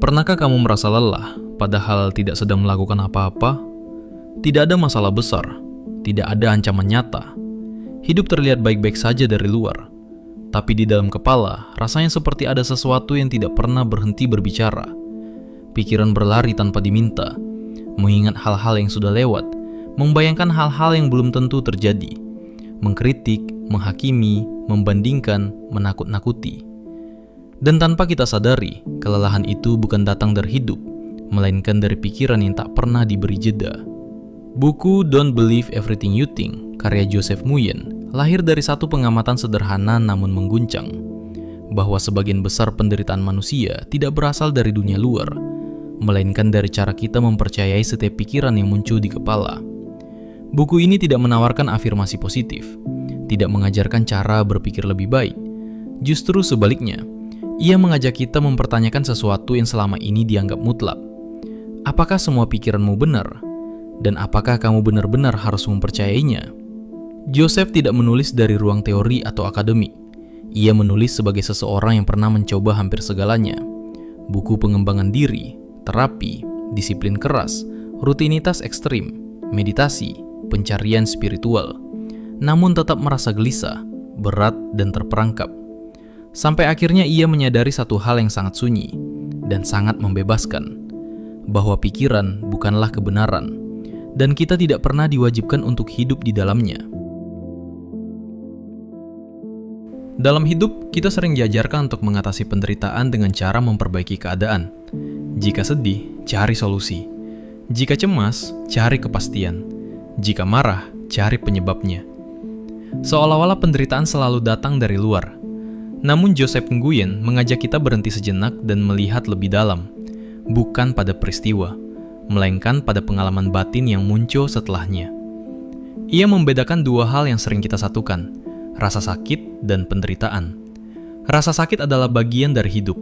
Pernahkah kamu merasa lelah, padahal tidak sedang melakukan apa-apa? Tidak ada masalah besar, tidak ada ancaman nyata. Hidup terlihat baik-baik saja dari luar, tapi di dalam kepala rasanya seperti ada sesuatu yang tidak pernah berhenti berbicara. Pikiran berlari tanpa diminta, mengingat hal-hal yang sudah lewat, membayangkan hal-hal yang belum tentu terjadi, mengkritik, menghakimi, membandingkan, menakut-nakuti. Dan tanpa kita sadari, kelelahan itu bukan datang dari hidup, melainkan dari pikiran yang tak pernah diberi jeda. Buku Don't Believe Everything You Think, karya Joseph Nguyen, lahir dari satu pengamatan sederhana namun mengguncang, bahwa sebagian besar penderitaan manusia tidak berasal dari dunia luar, melainkan dari cara kita mempercayai setiap pikiran yang muncul di kepala. Buku ini tidak menawarkan afirmasi positif, tidak mengajarkan cara berpikir lebih baik. Justru sebaliknya, ia mengajak kita mempertanyakan sesuatu yang selama ini dianggap mutlak. Apakah semua pikiranmu benar? Dan apakah kamu benar-benar harus mempercayainya? Joseph tidak menulis dari ruang teori atau akademik. Ia menulis sebagai seseorang yang pernah mencoba hampir segalanya. Buku pengembangan diri, terapi, disiplin keras, rutinitas ekstrim, meditasi, pencarian spiritual. Namun tetap merasa gelisah, berat, dan terperangkap. Sampai akhirnya ia menyadari satu hal yang sangat sunyi dan sangat membebaskan, bahwa pikiran bukanlah kebenaran, dan kita tidak pernah diwajibkan untuk hidup di dalamnya. Dalam hidup, kita sering diajarkan untuk mengatasi penderitaan dengan cara memperbaiki keadaan. Jika sedih, cari solusi. Jika cemas, cari kepastian. Jika marah, cari penyebabnya. Seolah-olah penderitaan selalu datang dari luar. Namun Joseph Nguyen mengajak kita berhenti sejenak dan melihat lebih dalam, bukan pada peristiwa, melainkan pada pengalaman batin yang muncul setelahnya. Ia membedakan dua hal yang sering kita satukan, rasa sakit dan penderitaan. Rasa sakit adalah bagian dari hidup.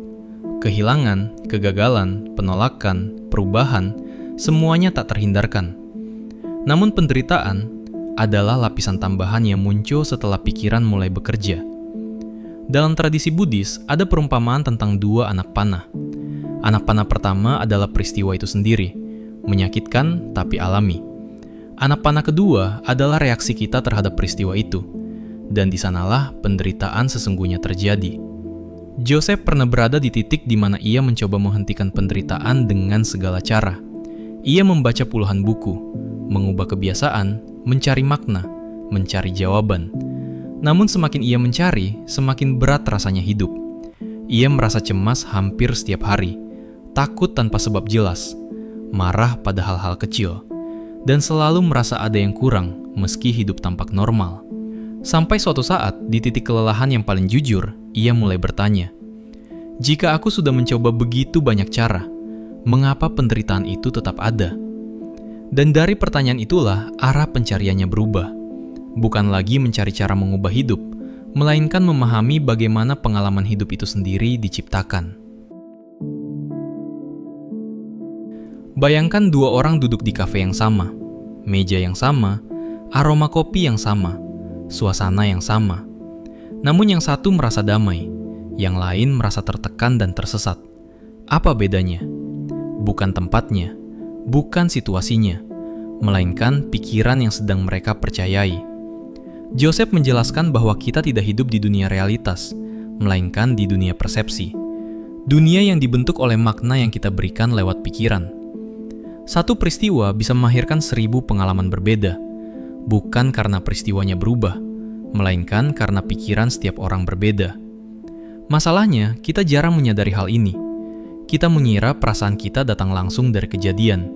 Kehilangan, kegagalan, penolakan, perubahan, semuanya tak terhindarkan. Namun penderitaan adalah lapisan tambahan yang muncul setelah pikiran mulai bekerja. Dalam tradisi Buddhis, ada perumpamaan tentang dua anak panah. Anak panah pertama adalah peristiwa itu sendiri, menyakitkan tapi alami. Anak panah kedua adalah reaksi kita terhadap peristiwa itu, dan di sanalah penderitaan sesungguhnya terjadi. Joseph pernah berada di titik di mana ia mencoba menghentikan penderitaan dengan segala cara. Ia membaca puluhan buku, mengubah kebiasaan, mencari makna, mencari jawaban. Namun semakin ia mencari, semakin berat rasanya hidup. Ia merasa cemas hampir setiap hari, takut tanpa sebab jelas, marah pada hal-hal kecil, dan selalu merasa ada yang kurang meski hidup tampak normal. Sampai suatu saat, di titik kelelahan yang paling jujur, ia mulai bertanya, "Jika aku sudah mencoba begitu banyak cara, mengapa penderitaan itu tetap ada?" Dan dari pertanyaan itulah arah pencariannya berubah. Bukan lagi mencari cara mengubah hidup, melainkan memahami bagaimana pengalaman hidup itu sendiri diciptakan. Bayangkan dua orang duduk di kafe yang sama, meja yang sama, aroma kopi yang sama, suasana yang sama. Namun yang satu merasa damai, yang lain merasa tertekan dan tersesat. Apa bedanya? Bukan tempatnya, bukan situasinya, melainkan pikiran yang sedang mereka percayai. Joseph menjelaskan bahwa kita tidak hidup di dunia realitas, melainkan di dunia persepsi. Dunia yang dibentuk oleh makna yang kita berikan lewat pikiran. Satu peristiwa bisa melahirkan 1000 pengalaman berbeda, bukan karena peristiwanya berubah, melainkan karena pikiran setiap orang berbeda. Masalahnya, kita jarang menyadari hal ini. Kita mengira perasaan kita datang langsung dari kejadian,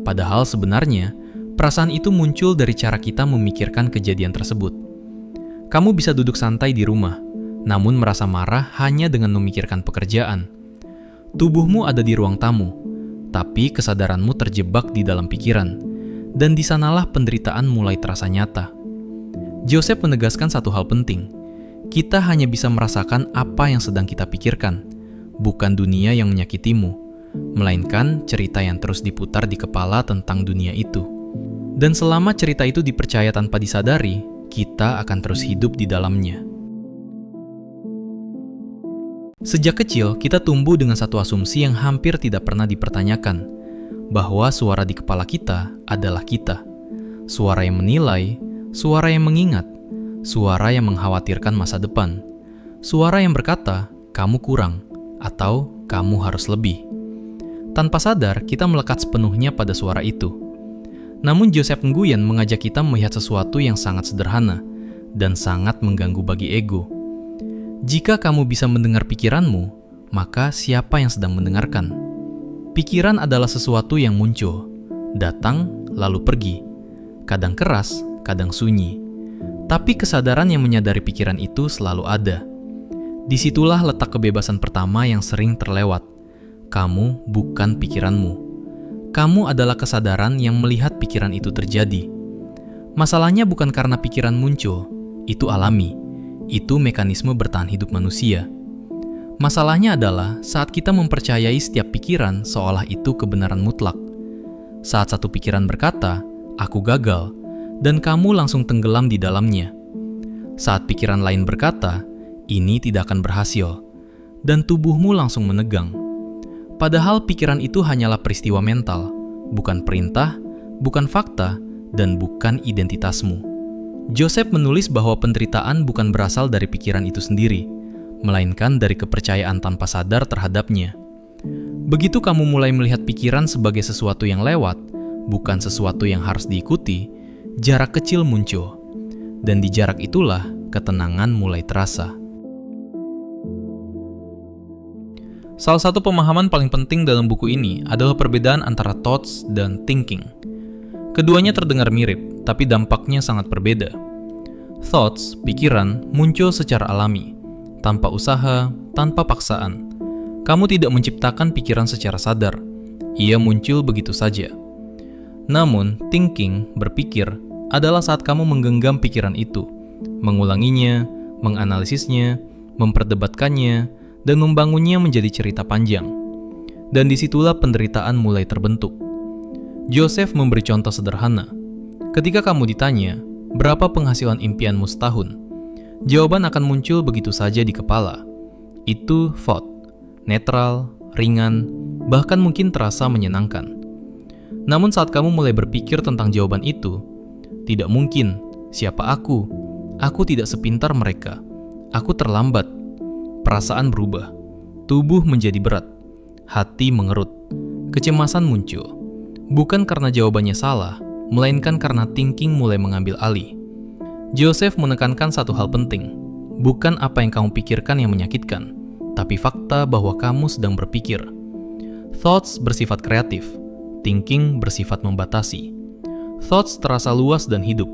padahal sebenarnya perasaan itu muncul dari cara kita memikirkan kejadian tersebut. Kamu bisa duduk santai di rumah, namun merasa marah hanya dengan memikirkan pekerjaan. Tubuhmu ada di ruang tamu, tapi kesadaranmu terjebak di dalam pikiran, dan di sanalah penderitaan mulai terasa nyata. Joseph menegaskan satu hal penting. Kita hanya bisa merasakan apa yang sedang kita pikirkan, bukan dunia yang menyakitimu, melainkan cerita yang terus diputar di kepala tentang dunia itu. Dan selama cerita itu dipercaya tanpa disadari, kita akan terus hidup di dalamnya. Sejak kecil, kita tumbuh dengan satu asumsi yang hampir tidak pernah dipertanyakan, bahwa suara di kepala kita adalah kita. Suara yang menilai, suara yang mengingat, suara yang mengkhawatirkan masa depan, suara yang berkata, kamu kurang, atau kamu harus lebih. Tanpa sadar, kita melekat sepenuhnya pada suara itu. Namun Joseph Nguyen mengajak kita melihat sesuatu yang sangat sederhana dan sangat mengganggu bagi ego. Jika kamu bisa mendengar pikiranmu, maka siapa yang sedang mendengarkan? Pikiran adalah sesuatu yang muncul, datang, lalu pergi. Kadang keras, kadang sunyi. Tapi kesadaran yang menyadari pikiran itu selalu ada. Disitulah letak kebebasan pertama yang sering terlewat. Kamu bukan pikiranmu. Kamu adalah kesadaran yang melihat pikiran itu terjadi. Masalahnya bukan karena pikiran muncul, itu alami. Itu mekanisme bertahan hidup manusia. Masalahnya adalah saat kita mempercayai setiap pikiran seolah itu kebenaran mutlak. Saat satu pikiran berkata, aku gagal, dan kamu langsung tenggelam di dalamnya. Saat pikiran lain berkata, ini tidak akan berhasil, dan tubuhmu langsung menegang. Padahal pikiran itu hanyalah peristiwa mental, bukan perintah, bukan fakta, dan bukan identitasmu. Joseph menulis bahwa penderitaan bukan berasal dari pikiran itu sendiri, melainkan dari kepercayaan tanpa sadar terhadapnya. Begitu kamu mulai melihat pikiran sebagai sesuatu yang lewat, bukan sesuatu yang harus diikuti, jarak kecil muncul. Dan di jarak itulah ketenangan mulai terasa. Salah satu pemahaman paling penting dalam buku ini adalah perbedaan antara thoughts dan thinking. Keduanya terdengar mirip, tapi dampaknya sangat berbeda. Thoughts, pikiran, muncul secara alami, tanpa usaha, tanpa paksaan. Kamu tidak menciptakan pikiran secara sadar, ia muncul begitu saja. Namun, thinking, berpikir, adalah saat kamu menggenggam pikiran itu, mengulanginya, menganalisisnya, memperdebatkannya, dan membangunnya menjadi cerita panjang. Dan disitulah penderitaan mulai terbentuk. Joseph memberi contoh sederhana. Ketika kamu ditanya, berapa penghasilan impianmu setahun? Jawaban akan muncul begitu saja di kepala. Itu thought, netral, ringan, bahkan mungkin terasa menyenangkan. Namun saat kamu mulai berpikir tentang jawaban itu, tidak mungkin, siapa aku? Aku tidak sepintar mereka. Aku terlambat. Perasaan berubah. Tubuh menjadi berat. Hati mengerut. Kecemasan muncul. Bukan karena jawabannya salah, melainkan karena thinking mulai mengambil alih. Joseph menekankan satu hal penting. Bukan apa yang kamu pikirkan yang menyakitkan, tapi fakta bahwa kamu sedang berpikir. Thoughts bersifat kreatif, thinking bersifat membatasi. Thoughts terasa luas dan hidup,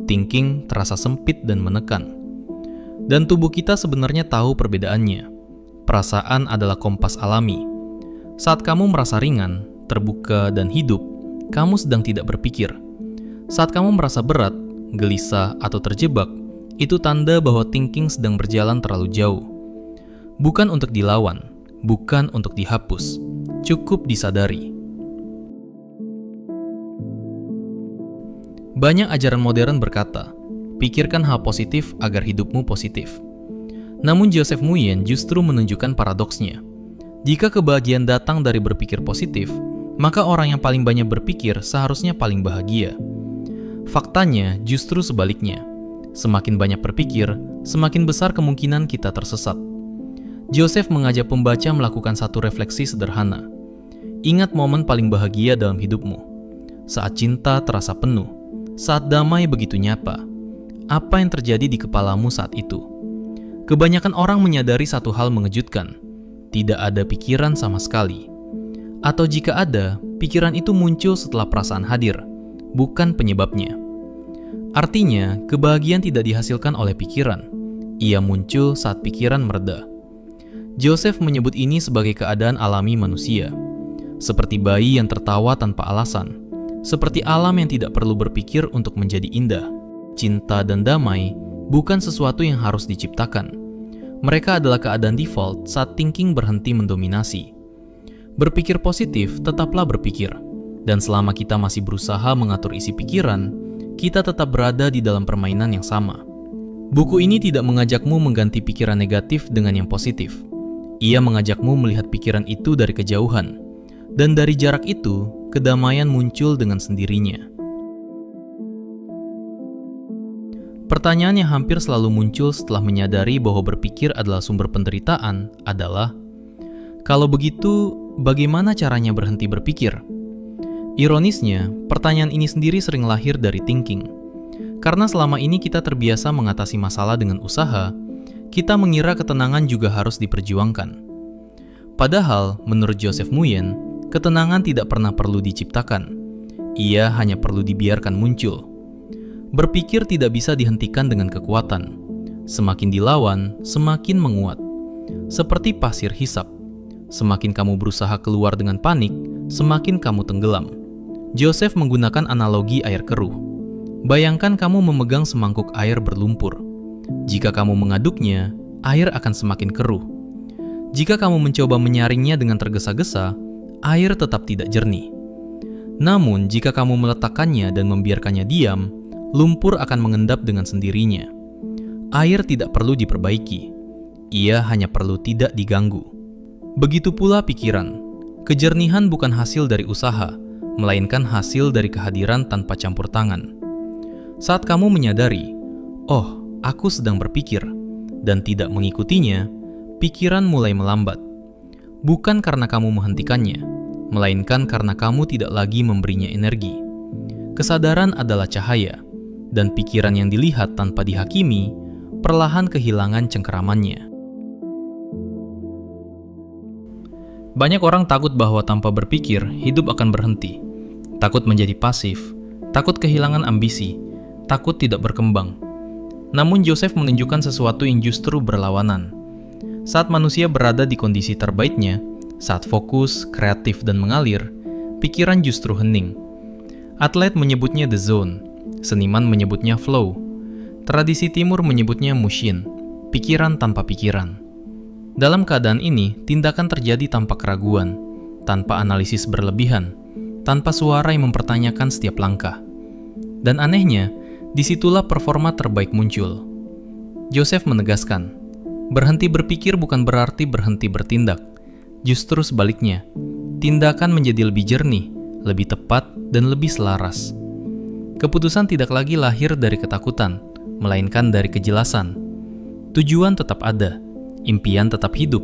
thinking terasa sempit dan menekan. Dan tubuh kita sebenarnya tahu perbedaannya. Perasaan adalah kompas alami. Saat kamu merasa ringan, terbuka, dan hidup, kamu sedang tidak berpikir. Saat kamu merasa berat, gelisah, atau terjebak, itu tanda bahwa thinking sedang berjalan terlalu jauh. Bukan untuk dilawan, bukan untuk dihapus, cukup disadari. Banyak ajaran modern berkata, pikirkan hal positif agar hidupmu positif. Namun Joseph Nguyen justru menunjukkan paradoksnya. Jika kebahagiaan datang dari berpikir positif, maka orang yang paling banyak berpikir seharusnya paling bahagia. Faktanya justru sebaliknya. Semakin banyak berpikir, semakin besar kemungkinan kita tersesat. Joseph mengajak pembaca melakukan satu refleksi sederhana. Ingat momen paling bahagia dalam hidupmu. Saat cinta terasa penuh, saat damai begitu nyata. Apa yang terjadi di kepalamu saat itu? Kebanyakan orang menyadari satu hal mengejutkan. Tidak ada pikiran sama sekali. Atau jika ada, pikiran itu muncul setelah perasaan hadir, bukan penyebabnya. Artinya, kebahagiaan tidak dihasilkan oleh pikiran. Ia muncul saat pikiran mereda. Joseph menyebut ini sebagai keadaan alami manusia. Seperti bayi yang tertawa tanpa alasan. Seperti alam yang tidak perlu berpikir untuk menjadi indah. Cinta dan damai bukan sesuatu yang harus diciptakan. Mereka adalah keadaan default saat thinking berhenti mendominasi. Berpikir positif, tetaplah berpikir. Dan selama kita masih berusaha mengatur isi pikiran, kita tetap berada di dalam permainan yang sama. Buku ini tidak mengajakmu mengganti pikiran negatif dengan yang positif. Ia mengajakmu melihat pikiran itu dari kejauhan, dan dari jarak itu, kedamaian muncul dengan sendirinya. Pertanyaan yang hampir selalu muncul setelah menyadari bahwa berpikir adalah sumber penderitaan adalah, kalau begitu, bagaimana caranya berhenti berpikir? Ironisnya, pertanyaan ini sendiri sering lahir dari thinking. Karena selama ini kita terbiasa mengatasi masalah dengan usaha, kita mengira ketenangan juga harus diperjuangkan. Padahal, menurut Joseph Nguyen, ketenangan tidak pernah perlu diciptakan. Ia hanya perlu dibiarkan muncul. Berpikir tidak bisa dihentikan dengan kekuatan. Semakin dilawan, semakin menguat. Seperti pasir hisap. Semakin kamu berusaha keluar dengan panik, semakin kamu tenggelam. Joseph menggunakan analogi air keruh. Bayangkan kamu memegang semangkuk air berlumpur. Jika kamu mengaduknya, air akan semakin keruh. Jika kamu mencoba menyaringnya dengan tergesa-gesa, air tetap tidak jernih. Namun, jika kamu meletakkannya dan membiarkannya diam, lumpur akan mengendap dengan sendirinya. Air tidak perlu diperbaiki. Ia hanya perlu tidak diganggu. Begitu pula pikiran. Kejernihan bukan hasil dari usaha, melainkan hasil dari kehadiran tanpa campur tangan. Saat kamu menyadari, oh, aku sedang berpikir, dan tidak mengikutinya, pikiran mulai melambat. Bukan karena kamu menghentikannya, melainkan karena kamu tidak lagi memberinya energi. Kesadaran adalah cahaya, dan pikiran yang dilihat tanpa dihakimi, perlahan kehilangan cengkeramannya. Banyak orang takut bahwa tanpa berpikir, hidup akan berhenti. Takut menjadi pasif, takut kehilangan ambisi, takut tidak berkembang. Namun Joseph menunjukkan sesuatu yang justru berlawanan. Saat manusia berada di kondisi terbaiknya, saat fokus, kreatif, dan mengalir, pikiran justru hening. Atlet menyebutnya the zone, seniman menyebutnya flow, tradisi timur menyebutnya mushin, pikiran tanpa pikiran. Dalam keadaan ini, tindakan terjadi tanpa keraguan, tanpa analisis berlebihan, tanpa suara yang mempertanyakan setiap langkah. Dan anehnya, disitulah performa terbaik muncul. Joseph menegaskan, berhenti berpikir bukan berarti berhenti bertindak. Justru sebaliknya, tindakan menjadi lebih jernih, lebih tepat, dan lebih selaras. Keputusan tidak lagi lahir dari ketakutan, melainkan dari kejelasan. Tujuan tetap ada, impian tetap hidup.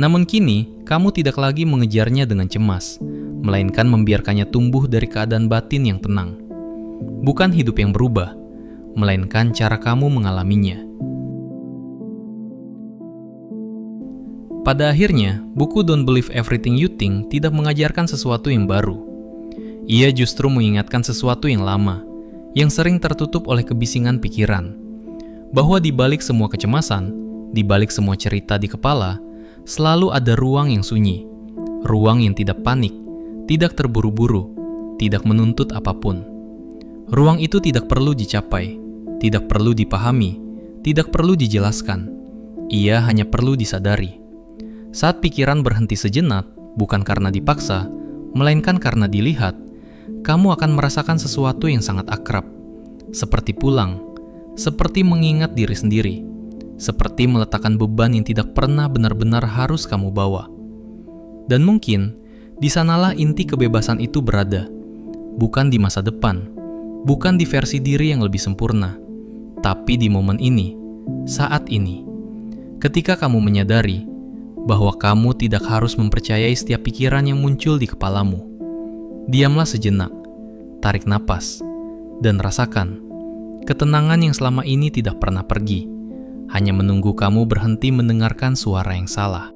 Namun kini, kamu tidak lagi mengejarnya dengan cemas, melainkan membiarkannya tumbuh dari keadaan batin yang tenang. Bukan hidup yang berubah, melainkan cara kamu mengalaminya. Pada akhirnya, buku Don't Believe Everything You Think tidak mengajarkan sesuatu yang baru. Ia justru mengingatkan sesuatu yang lama, yang sering tertutup oleh kebisingan pikiran. Bahwa di balik semua kecemasan, di balik semua cerita di kepala, selalu ada ruang yang sunyi. Ruang yang tidak panik, tidak terburu-buru, tidak menuntut apapun. Ruang itu tidak perlu dicapai, tidak perlu dipahami, tidak perlu dijelaskan. Ia hanya perlu disadari. Saat pikiran berhenti sejenak, bukan karena dipaksa, melainkan karena dilihat, kamu akan merasakan sesuatu yang sangat akrab. Seperti pulang, seperti mengingat diri sendiri, seperti meletakkan beban yang tidak pernah benar-benar harus kamu bawa. Dan mungkin, di sanalah inti kebebasan itu berada. Bukan di masa depan, bukan di versi diri yang lebih sempurna, tapi di momen ini, saat ini. Ketika kamu menyadari bahwa kamu tidak harus mempercayai setiap pikiran yang muncul di kepalamu. Diamlah sejenak, tarik napas, dan rasakan ketenangan yang selama ini tidak pernah pergi, hanya menunggu kamu berhenti mendengarkan suara yang salah.